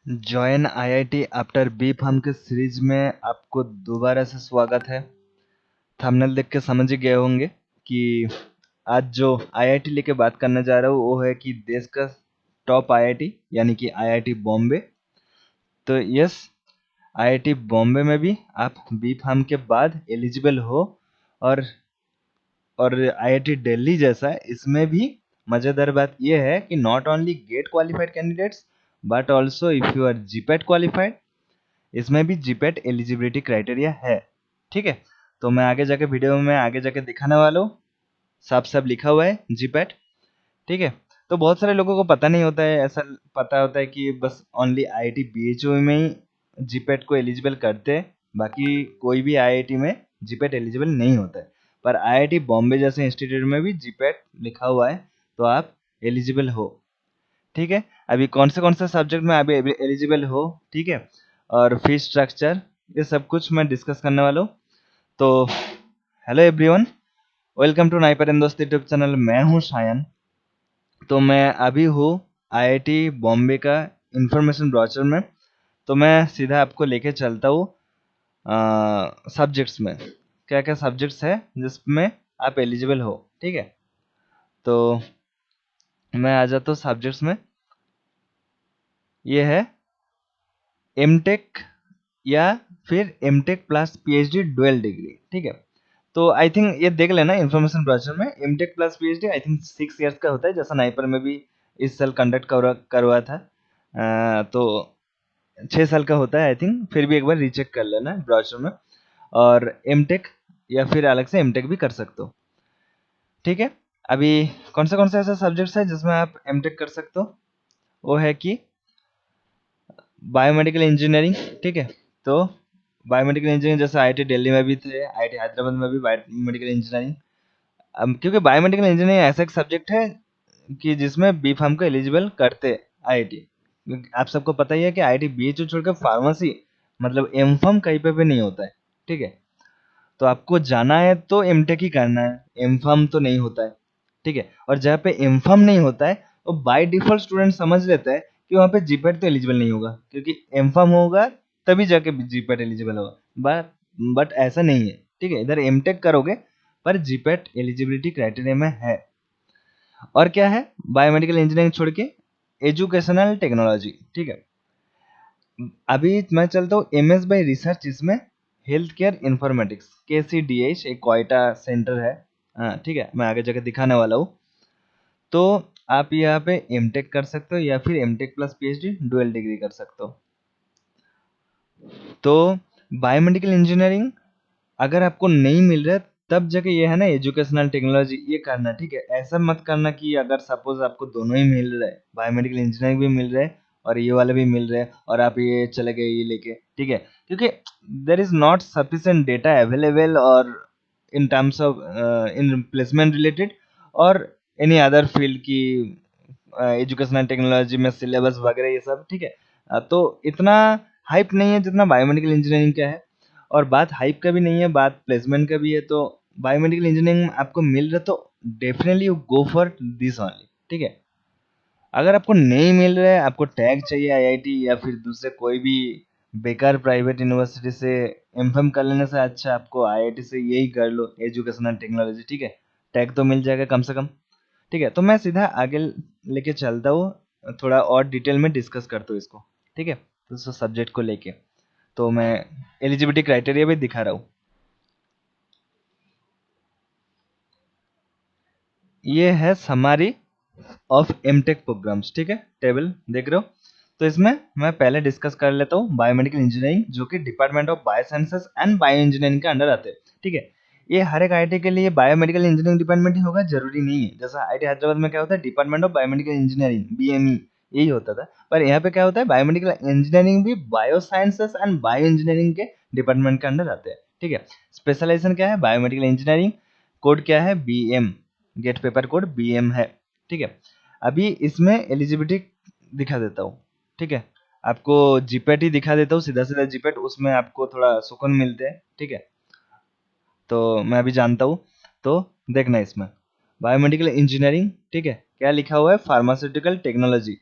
Join IIT after B pharm के series में आपको दोबारा से स्वागत है। थंबनेल देख के समझ ही गए होंगे कि आज जो आईआईटी लेके बात करने जा रहा हूँ वो है कि देश का टॉप आईआईटी यानी कि आईआईटी बॉम्बे। तो यस, आईआईटी बॉम्बे में भी आप बी फार्म के बाद एलिजिबल हो। और आईआईटी दिल्ली जैसा इसमें भी मजेदार बात यह है कि not only GATE qualified candidates but also if you are GPAT qualified, इसमें भी जीपेट एलिजिबिलिटी क्राइटेरिया है। ठीक है, तो मैं आगे जाके वीडियो में आगे जाके दिखाने वाला हूँ, साफ साफ लिखा हुआ है जीपेट। ठीक है, तो बहुत सारे लोगों को पता नहीं होता है, ऐसा पता होता है कि बस ओनली आईआईटी बीएचयू में ही जीपेट को एलिजिबल करते हैं, बाकी कोई भी आईआईटी में जीपेट एलिजिबल नहीं होता है। पर आईआईटी बॉम्बे जैसे इंस्टीट्यूट में भी जीपेट लिखा हुआ है, तो आप एलिजिबल हो। ठीक है, अभी कौन से सब्जेक्ट में अभी एलिजिबल हो, ठीक है, और फीस स्ट्रक्चर ये सब कुछ मैं डिस्कस करने वाला हूँ। तो hello everyone, welcome to NIPER in दोस्त यूट्यूब चैनल। मैं हूँ शायन। तो मैं अभी हूँ आईआईटी बॉम्बे का इंफॉर्मेशन ब्रोचर में। तो मैं सीधा आपको लेके चलता हूँ सब्जेक्ट्स में, क्या क्या सब्जेक्ट्स है जिसमें आप एलिजिबल हो। ठीक है, तो मैं आ जाता हूँ सब्जेक्ट्स में। ये है एमटेक या फिर MTech plus PhD dual degree. ठीक है, तो आई थिंक ये देख लेना इन्फॉर्मेशन ब्राउचर में, MTech plus PhD I think 6 years का होता है, जैसा नाइपर में भी इस साल कंडक्ट करवा था। तो 6 साल का होता है आई थिंक, फिर भी एक बार रीचेक कर लेना ब्राउचर में। और एमटेक या फिर अलग से एमटेक भी कर सकते हो। ठीक है, अभी कौन से ऐसे सब्जेक्ट्स है जिसमें आप एमटेक कर सकते हो, वो है कि बायोमेडिकल इंजीनियरिंग। ठीक है, तो बायोमेडिकल इंजीनियरिंग जैसे आईआईटी दिल्ली में भी थे, आईआईटी हैदराबाद में भी बायोमेडिकल इंजीनियरिंग। अब क्योंकि बायोमेडिकल इंजीनियरिंग ऐसा एक सब्जेक्ट है कि जिसमें बी फार्म को एलिजिबल करते आईआईटी। आप सबको पता ही है कि आईआईटी बीएचयू छोड़कर फार्मेसी मतलब एम फार्म कहीं पे भी नहीं होता है। ठीक है, तो आपको जाना है तो एमटेक ही करना है, एम फार्म तो नहीं होता है। ठीक है, और जहाँ पे एम फार्म नहीं होता है तो बाय डिफॉल्ट स्टूडेंट समझ लेता है कि वहाँ पे जीपेट तो एलिजिबल नहीं होगा, क्योंकि एम फार्म होगा तभी जाके जीपेट एलिजिबल होगा। बट ऐसा नहीं है। ठीक है, इधर एमटेक करोगे पर जीपेट एलिजिबिलिटी क्राइटेरिया में है। और क्या है, बायोमेडिकल इंजीनियरिंग छोड़ के एजुकेशनल टेक्नोलॉजी। ठीक है, अभी मैं चलता हूँ एमएस बाय रिसर्च, इसमें हेल्थ केयर इंफॉर्मेटिक्स KCDH एक क्वाइटा सेंटर है। हाँ ठीक है, मैं आगे जाके दिखाने वाला हूँ। तो आप यहाँ पे एमटेक कर सकते हो या फिर MTech plus PhD dual degree कर सकते हो। तो बायोमेडिकल इंजीनियरिंग अगर आपको नहीं मिल रहा है तब जाके ये है ना एजुकेशनल टेक्नोलॉजी ये करना। ठीक है, ऐसा मत करना कि अगर सपोज आपको दोनों ही मिल रहा है, बायोमेडिकल इंजीनियरिंग भी मिल रहा है और ये वाला भी मिल रहा है, और आप ये चले गए ये लेके। ठीक है, क्योंकि there is not sufficient data available और in terms of in placement related और एनी अदर फील्ड की एजुकेशनल टेक्नोलॉजी में सिलेबस वगैरह ये सब। ठीक है, तो इतना हाइप नहीं है जितना बायोमेडिकल इंजीनियरिंग का है। और बात हाइप का भी नहीं है, बात प्लेसमेंट का भी है। तो बायोमेडिकल इंजीनियरिंग आपको मिल रहा है तो definitely you go for this only. ठीक है, अगर आपको नहीं मिल रहा है, आपको टैग चाहिए आईआईटी या फिर दूसरे कोई भी बेकार प्राइवेट यूनिवर्सिटी से एमफार्म कर लेने से अच्छा आपको आईआईटी से यही कर लो एजुकेशनल टेक्नोलॉजी। ठीक है, टैग तो मिल जाएगा कम से कम। ठीक है, तो मैं सीधा आगे लेके चलता हूँ, थोड़ा और डिटेल में डिस्कस करता हूँ इसको। ठीक है, तो सब्जेक्ट को लेके तो मैं एलिजिबिलिटी क्राइटेरिया भी दिखा रहा हूँ। ये है समरी ऑफ एमटेक प्रोग्राम्स। ठीक है, टेबल देख रहे हो। तो इसमें मैं पहले डिस्कस कर लेता हूँ बायोमेडिकल इंजीनियरिंग, जो कि department of biosciences and bio engineering के अंडर आते हैं। ठीक है, ये हर एक आईटी के लिए बायोमेडिकल इंजीनियरिंग डिपार्टमेंट ही होगा जरूरी नहीं है। जैसा आईटी हैदराबाद में क्या होता है, department of biomedical engineering BME यही होता था। पर यहाँ पे क्या होता है, बायोमेडिकल इंजीनियरिंग भी bio sciences and bio engineering के डिपार्टमेंट के अंडर आते हैं। ठीक है, स्पेशलाइजेशन क्या है, बायोमेडिकल इंजीनियरिंग, कोड क्या है BM, GATE paper code BM है। ठीक है, अभी इसमें एलिजिबिलिटी दिखा देता हूँ। ठीक है, आपको जीपेट ही दिखा देता हूँ, सीधा सीधा जीपेट, उसमें आपको थोड़ा सुकून मिलते हैं। ठीक है, तो मैं अभी जानता हूँ, तो देखना इसमें बायोमेडिकल इंजीनियरिंग। ठीक है, क्या लिखा हुआ है, फार्मास्यूटिकल टेक्नोलॉजी।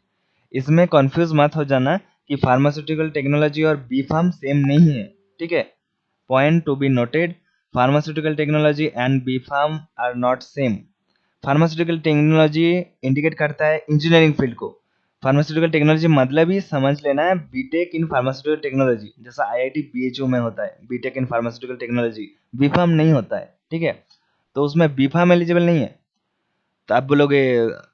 इसमें कंफ्यूज मत हो जाना कि फार्मास्यूटिकल टेक्नोलॉजी और बी फार्म सेम नहीं है, ठीक है। Point to be noted, pharmaceutical technology and B pharm are not same. Pharmaceutical technology indicate करता है इंजीनियरिंग फील्ड को। फार्मास्यूटिकल टेक्नोलॉजी मतलब ही समझ लेना है बीटेक इन फार्मास्यूटिकल टेक्नोलॉजी, जैसा आईआईटी बीएचयू में होता है BTech in pharmaceutical technology, B pharm नहीं होता है, ठीक है। तो उसमें बी फार्म एलिजिबल नहीं है। तो आप बोलोगे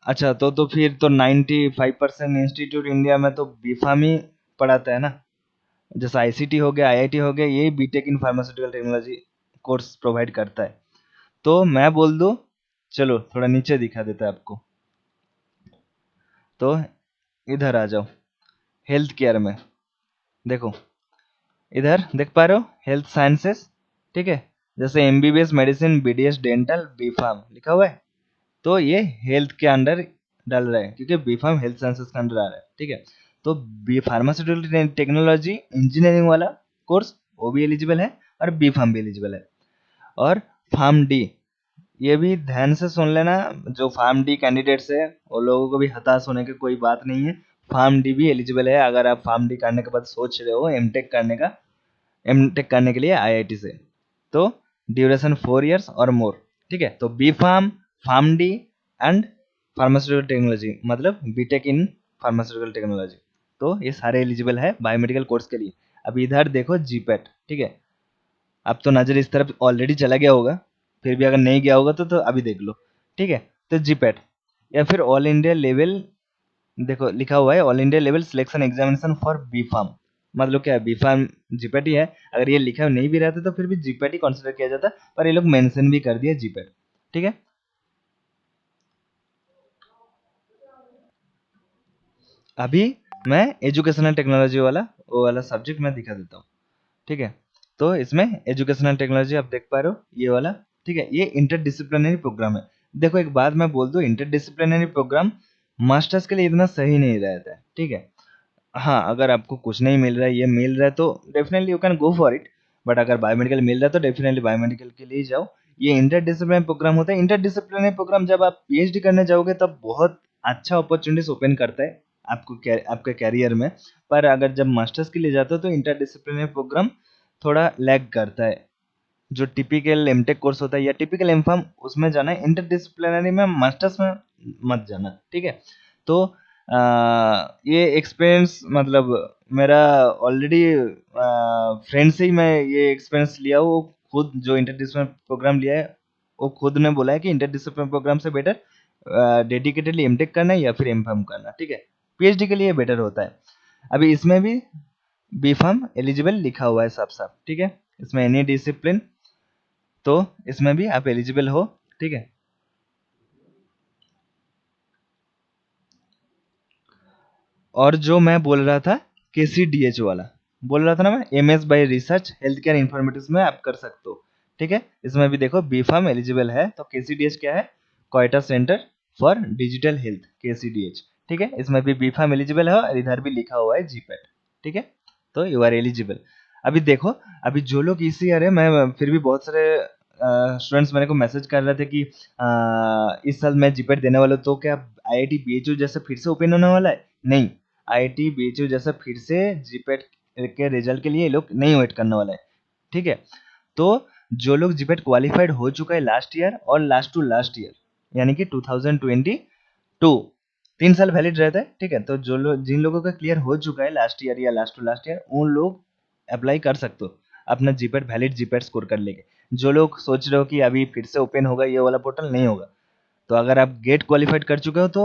अच्छा तो फिर तो 95% इंस्टीट्यूट इंडिया में तो बी फार्म ही पढ़ाता है ना, जैसा आईसीटी हो गया, आईआईटी हो गया, ये BTech in pharmaceutical technology course provide करता है। तो मैं बोल दूं, चलो थोड़ा नीचे दिखा देता है आपको। तो इधर आ जाओ, हेल्थ केयर में देखो, इधर देख पा रहे हो हेल्थ साइंसेस, ठीक है। जैसे MBBS medicine, BDS dental, B pharm लिखा हुआ है, तो ये हेल्थ के अंडर डाल रहा है क्योंकि बी फार्म हेल्थ साइंसेस के अंडर आ रहा है, ठीक है। तो बी फार्मास्यूटिकल टेक्नोलॉजी इंजीनियरिंग वाला कोर्स वो भी एलिजिबल है और बी फार्म भी एलिजिबल है। और फार्म डी, ये भी ध्यान से सुन लेना, जो फार्म डी कैंडिडेट्स है वो लोगों को भी हताश होने की कोई बात नहीं है। फार्म डी भी एलिजिबल है अगर आप फार्म डी करने के बाद सोच रहे हो एमटेक करने का, एमटेक करने के लिए आईआईटी से। तो ड्यूरेशन 4 इयर्स और मोर, ठीक है। तो B pharm, pharm D and pharmaceutical technology मतलब बीटेक इन फार्मास्यूटिकल टेक्नोलॉजी, तो ये सारे एलिजिबल है बायोमेडिकल कोर्स के लिए। अभी इधर देखो जीपेट, ठीक है। अब तो नजर इस तरफ ऑलरेडी चला गया होगा, फिर भी अगर नहीं गया होगा तो अभी देख लो, ठीक है। तो जीपेट या फिर ऑल इंडिया लेवल, देखो लिखा हुआ है all India level selection examination for B pharm, मतलब क्या है बी फार्म जीपेट ही है। अगर ये लिखा नहीं भी रहता तो फिर भी जीपेट ही कंसिडर किया जाता, पर ये लोग मेंशन भी कर दिया जीपेट, ठीक है। अभी मैं एजुकेशनल टेक्नोलॉजी वाला वो वाला सब्जेक्ट मैं दिखा देता हूँ, ठीक है। तो इसमें एजुकेशनल टेक्नोलॉजी आप देख पा रहे हो ये वाला, ठीक है। ये इंटरडिसिप्लिनरी प्रोग्राम है। देखो एक बात मैं बोल दूं, इंटरडिसिप्लिनरी प्रोग्राम मास्टर्स के लिए इतना सही नहीं रहता है, ठीक है। हाँ अगर आपको कुछ नहीं मिल रहा है, ये मिल रहा है तो definitely you can go for it. But अगर बायोमेडिकल मिल रहा है तो डेफिनेटली बायोमेडिकल के लिए ही जाओ। ये इंटरडिसिप्लिनरी प्रोग्राम होता है। इंटरडिसिप्लिनरी प्रोग्राम जब आप पीएचडी करने जाओगे तब बहुत अच्छा अपॉर्चुनिटीज ओपन करता है आपको, आपके कैरियर में। पर अगर जब मास्टर्स के लिए जाते हो तो इंटरडिसिप्लिनरी प्रोग्राम थोड़ा लैग करता है। जो टिपिकल एमटेक कोर्स होता है या टिपिकल एमफार्म उसमें जाना है, इंटरडिसिप्लिनरी में मास्टर्स में मत जाना, ठीक है। तो ये एक्सपीरियंस मतलब मेरा ऑलरेडी फ्रेंड से ही मैं ये एक्सपीरियंस लिया हूँ। वो खुद जो इंटरडिसिप्लिनरी प्रोग्राम लिया है वो खुद ने बोला है कि इंटरडिसिप्लिनरी प्रोग्राम से बेटर डेडिकेटेडली एमटेक करना है या फिर एमफार्म करना, ठीक है। पीएचडी के लिए बेटर होता है। अभी इसमें भी बी फार्म एलिजिबल लिखा हुआ है साफ साफ, ठीक है। इसमें एनी डिसिप्लिन, तो इसमें भी आप एलिजिबल हो, ठीक है। और जो मैं बोल रहा था केसीडीएच वाला, बोल रहा था ना मैं, MS bye research health care informatics में आप कर सकते हो, ठीक है। इसमें भी देखो बी फार्म एलिजिबल है। तो केसीडीएच क्या है, क्वाइटा सेंटर फॉर डिजिटल हेल्थ, केसीडीएच, ठीक है। इसमें भी बी फार्म एलिजिबल है और इधर भी लिखा हुआ है जीपेट, ठीक है। तो यू आर एलिजिबल। अभी देखो, अभी जो लोग इसी अरे मैं फिर भी बहुत सारे स्टूडेंट्स मेरे को मैसेज कर रहे थे कि इस साल मैं जीपेट देने वाला हूँ, तो क्या आईआईटी बीएचयू जैसे फिर से ओपन होने वाला है? नहीं, आईआईटी बीएचयू जैसा फिर से जीपेट के रिजल्ट के लिए ये लोग नहीं वेट करने वाला है, ठीक है। तो जो लोग जीपेट क्वालिफाइड हो चुका है लास्ट ईयर और लास्ट टू लास्ट ईयर, यानी कि 2022, 3 साल वैलिड रहता है, ठीक है। तो जो लोग, जिन लोगों का क्लियर हो चुका है लास्ट ईयर या लास्ट टू लास्ट ईयर, उन लोग अप्लाई कर सकते हो अपना जीपेट वैलिड जीपेट स्कोर कर लेके। जो लोग सोच रहे हो कि अभी फिर से ओपन होगा ये वाला पोर्टल, नहीं होगा। तो अगर आप गेट क्वालिफाइड कर चुके हो तो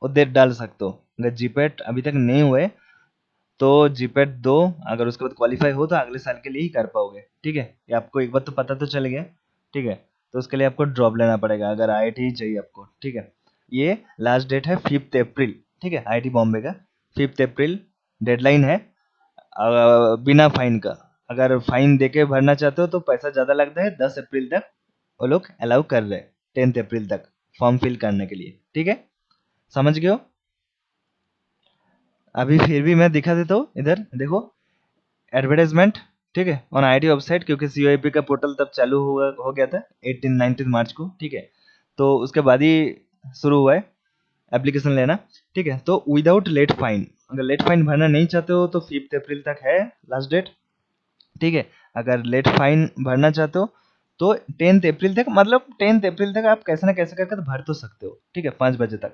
उधर डाल सकते हो। अगर जीपेट अभी तक नहीं हुए तो जीपेट दो, अगर उसके बाद क्वालिफाई हो तो अगले साल के लिए ही कर पाओगे, ठीक है। ये आपको एक बार तो पता तो चल गया, ठीक है। तो उसके लिए आपको ड्रॉप लेना पड़ेगा अगर आईआईटी ही चाहिए आपको, ठीक है। ये लास्ट डेट है 5 अप्रैल, ठीक है, आईआईटी बॉम्बे का 5 अप्रैल डेडलाइन है। बिना फाइन का, अगर फाइन देके भरना चाहते हो तो पैसा ज़्यादा लगता है। 10 अप्रैल तक वो लोग अलाउ कर रहे हैं, 10 अप्रैल तक फॉर्म फिल करने के लिए, ठीक है। समझ गए हो? अभी फिर भी मैं दिखा देता हूँ, इधर देखो एडवर्टाइजमेंट, ठीक है, ऑन आईआईटी वेबसाइट, क्योंकि सीओईपी का पोर्टल तब चालू हुआ हो गया था 18-19 मार्च को, ठीक है। तो उसके बाद ही शुरू हुआ है एप्लीकेशन लेना, ठीक है। तो विदाउट लेट फाइन, अगर लेट फाइन भरना नहीं चाहते हो तो 5 अप्रैल तक है लास्ट डेट, ठीक है। अगर लेट फाइन भरना चाहते हो तो 10 अप्रैल तक, मतलब 10 अप्रैल तक आप कैसे ना कैसे करके तो भर तो सकते हो, ठीक है, 5 बजे तक,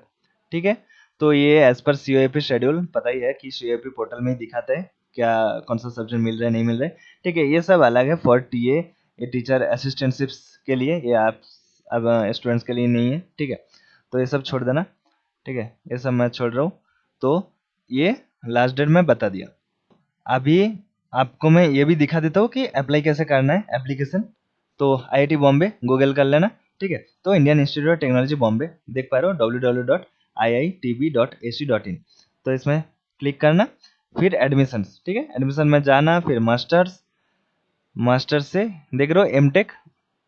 ठीक है। तो ये एज पर COAP शेड्यूल पता ही है कि COAP पोर्टल में ही दिखाता है क्या कौन सा सब्जेक्ट मिल रहा है नहीं मिल रहा है, ठीक है। ये सब अलग है फॉर TA, ये टीचर असिस्टेंटशिप्स के लिए, ये आप अब स्टूडेंट्स के लिए नहीं है, ठीक है। तो ये सब छोड़ देना, ठीक है, ये सब मैं छोड़ रहा हूँ। तो ये लास्ट डेट में बता दिया। अभी आपको मैं ये भी दिखा देता हूँ कि अप्लाई कैसे करना है एप्लीकेशन। तो IIT बॉम्बे गूगल कर लेना, ठीक है। तो Indian institute of technology Bombay देख पा रहे हो, www.iitb.ac.in। तो इसमें क्लिक करना, फिर एडमिशन्स, ठीक है, एडमिशन में जाना, फिर मास्टर्स, मास्टर्स से देख रहे हो एमटेक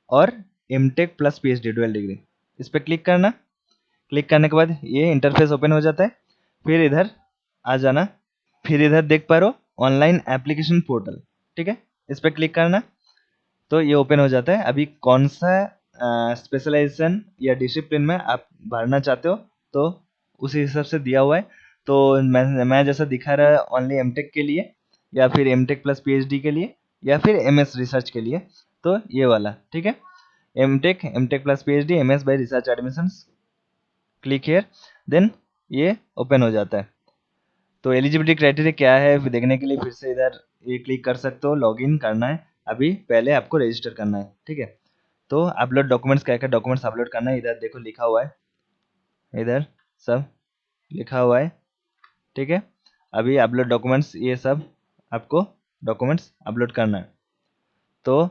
और MTech plus PhD dual degree, इस पर क्लिक करना। क्लिक करने के बाद ये इंटरफेस ओपन हो जाता है। फिर इधर आ जाना, फिर इधर देख पा रहे हो ऑनलाइन एप्लीकेशन पोर्टल, ठीक है, इस पर क्लिक करना। तो ये ओपन हो जाता है। अभी कौन सा स्पेशलाइजेशन या डिसिप्लिन में आप भरना चाहते हो तो उसी हिसाब से दिया हुआ है। तो मैं जैसा दिखा रहा है ओनली एमटेक के लिए, या फिर एमटेक प्लस PhD के लिए, या फिर MS रिसर्च के लिए, तो ये वाला, ठीक है। MTech, MTech plus PhD, MS by research admissions, click here, then ये ओपन हो जाता है। तो एलिजिबिलिटी क्राइटेरिया क्या है फिर देखने के लिए फिर से इधर ये क्लिक कर सकते हो, लॉगिन करना है। अभी पहले आपको रजिस्टर करना है, ठीक है। तो अपलोड डॉक्यूमेंट्स, क्या क्या डॉक्यूमेंट्स अपलोड करना है इधर देखो लिखा हुआ है, इधर सब लिखा हुआ है, ठीक है। अभी अपलोड डॉक्यूमेंट्स, ये सब आपको डॉक्यूमेंट्स अपलोड करना है। तो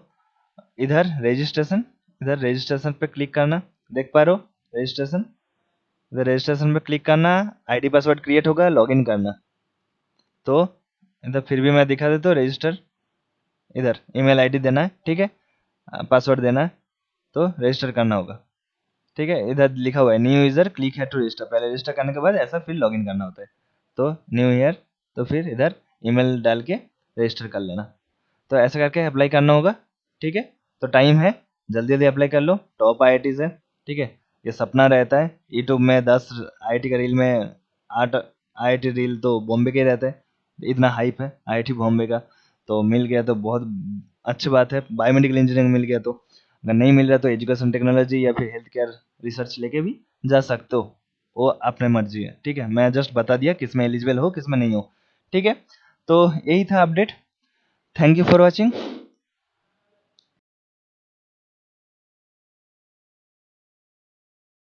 इधर रजिस्ट्रेशन, इधर रजिस्ट्रेशन पे क्लिक करना, देख पा रहे हो रजिस्ट्रेशन, इधर रजिस्ट्रेशन पे क्लिक करना, ID पासवर्ड क्रिएट होगा, लॉगिन करना। तो इधर फिर भी मैं दिखा देता हूँ रजिस्टर, इधर ईमेल आईडी देना है, ठीक है, पासवर्ड देना है, तो रजिस्टर करना होगा, ठीक है। इधर लिखा हुआ है न्यू यूजर क्लिक है टू रजिस्टर, पहले रजिस्टर करने के बाद ऐसा फिर लॉगिन करना होता है। तो न्यू ईयर, तो फिर इधर ईमेल डाल के रजिस्टर कर लेना। तो ऐसा करके अप्लाई करना होगा, ठीक है। तो टाइम है, जल्दी जल्दी अप्लाई कर लो, टॉप IIT है, ठीक है। ये सपना रहता है यूट्यूब में 10 IIT का रील में 8 IIT रील तो बॉम्बे के ही रहते हैं, इतना हाइप है IIT बॉम्बे का। तो मिल गया तो बहुत अच्छी बात है, बायोमेडिकल इंजीनियरिंग मिल गया तो। अगर नहीं मिल रहा तो एजुकेशन टेक्नोलॉजी या फिर हेल्थ केयर रिसर्च लेके भी जा सकते हो, वो अपने मर्जी है, ठीक है। मैं जस्ट बता दिया किस में एलिजिबल हो किस में नहीं हो, ठीक है। तो यही था update. Thank you for watching.